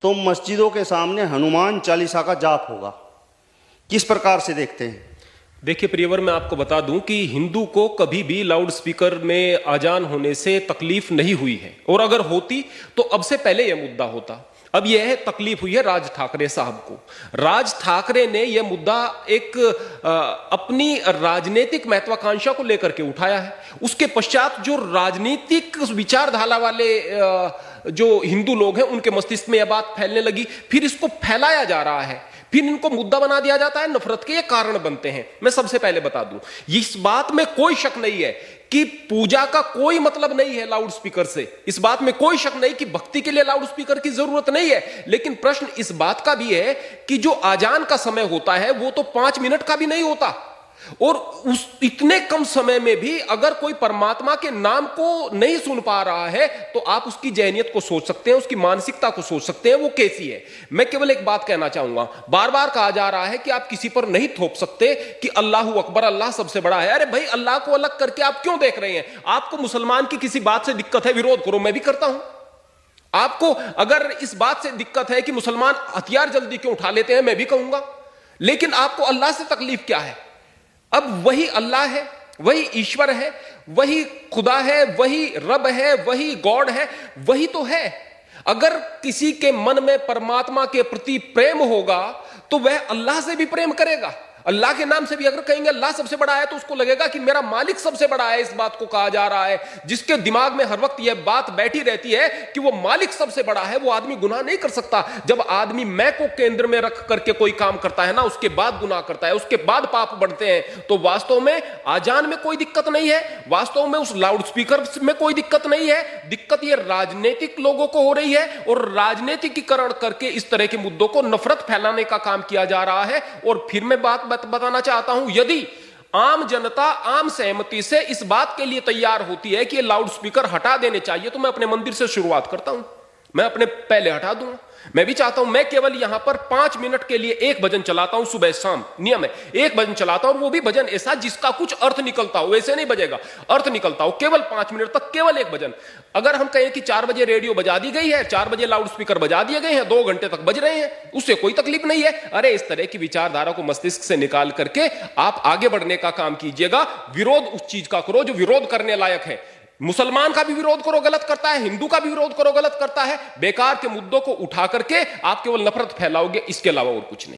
तो मस्जिदों के सामने हनुमान चालीसा का जाप होगा। किस प्रकार से देखते हैं? देखिए प्रियवर, मैं आपको बता दूं कि हिंदू को कभी भी लाउड स्पीकर में अजान होने से तकलीफ नहीं हुई है, और अगर होती तो अब से पहले यह मुद्दा होता। अब यह तकलीफ हुई है राज ठाकरे साहब को। राज ठाकरे ने यह मुद्दा एक अपनी राजनीतिक महत्वाकांक्षा को लेकर के उठाया है। उसके पश्चात जो राजनीतिक विचारधारा वाले जो हिंदू लोग हैं उनके मस्तिष्क में यह बात फैलने लगी, फिर इसको फैलाया जा रहा है, फिर इनको मुद्दा बना दिया जाता है, नफरत के ये कारण बनते हैं। मैं सबसे पहले बता दूं, इस बात में कोई शक नहीं है कि पूजा का कोई मतलब नहीं है लाउड स्पीकर से। इस बात में कोई शक नहीं कि भक्ति के लिए लाउड स्पीकर की जरूरत नहीं है। लेकिन प्रश्न इस बात का भी है कि जो आजान का समय होता है वो तो 5 मिनट का भी नहीं होता, और उस इतने कम समय में भी अगर कोई परमात्मा के नाम को नहीं सुन पा रहा है तो आप उसकी जहनियत को सोच सकते हैं, उसकी मानसिकता को सोच सकते हैं वो कैसी है। मैं केवल एक बात कहना चाहूंगा, बार बार कहा जा रहा है कि आप किसी पर नहीं थोप सकते कि अल्लाह अकबर, अल्लाह सबसे बड़ा है। अरे भाई, अल्लाह को अलग करके आप क्यों देख रहे हैं? आपको मुसलमान की किसी बात से दिक्कत है, विरोध करो, मैं भी करता हूं। आपको अगर इस बात से दिक्कत है कि मुसलमान हथियार जल्दी क्यों उठा लेते हैं, मैं भी कहूंगा। लेकिन आपको अल्लाह से तकलीफ क्या है? अब वही अल्लाह है, वही ईश्वर है, वही खुदा है, वही रब है, वही गॉड है, वही तो है। अगर किसी के मन में परमात्मा के प्रति प्रेम होगा तो वह अल्लाह से भी प्रेम करेगा। अल्लाह के नाम से भी अगर कहेंगे अल्लाह सबसे बड़ा है तो उसको लगेगा कि मेरा मालिक सबसे बड़ा है। इस बात को कहा जा रहा है। जिसके दिमाग में हर वक्त यह बात बैठी रहती है कि वो मालिक सबसे बड़ा है, वो आदमी गुनाह नहीं कर सकता। जब आदमी मैं को केंद्र में रख करके कोई काम करता है ना, उसके बाद गुनाह करता है, उसके बाद पाप बढ़ते हैं। तो वास्तव में आजान में कोई दिक्कत नहीं है, वास्तव में उस लाउड स्पीकर में कोई दिक्कत नहीं है। दिक्कत यह राजनीतिक लोगों को हो रही है, और राजनीतिकीकरण करके इस तरह के मुद्दों को नफरत फैलाने का काम किया जा रहा है। और फिर मैं बात बताना चाहता हूं, यदि आम जनता आम सहमति से इस बात के लिए तैयार होती है कि ये लाउड स्पीकर हटा देने चाहिए, तो मैं अपने मंदिर से शुरुआत करता हूं। मैं अपने पहले हटा दूंगा। मैं भी चाहता हूं, मैं केवल यहां पर 5 मिनट के लिए एक भजन चलाता हूं, सुबह शाम नियम है, एक भजन चलाता हूं, और वो भी भजन ऐसा जिसका कुछ अर्थ निकलता हो। वैसे नहीं बजेगा, अर्थ निकलता हो। केवल 5 मिनट तक केवल एक भजन। अगर हम कहें कि 4 बजे रेडियो बजा दी गई है, 4 बजे लाउड स्पीकर बजा दिए गए हैं, 2 घंटे तक बज रहे हैं, उससे कोई तकलीफ नहीं है। अरे इस तरह की विचारधारा को मस्तिष्क से निकाल करके आप आगे बढ़ने का काम कीजिएगा। विरोध उस चीज का करो जो विरोध करने लायक है। मुसलमान का भी विरोध करो, गलत करता है, हिंदू का भी विरोध करो, गलत करता है। बेकार के मुद्दों को उठा करके आप केवल नफरत फैलाओगे, इसके अलावा और कुछ नहीं।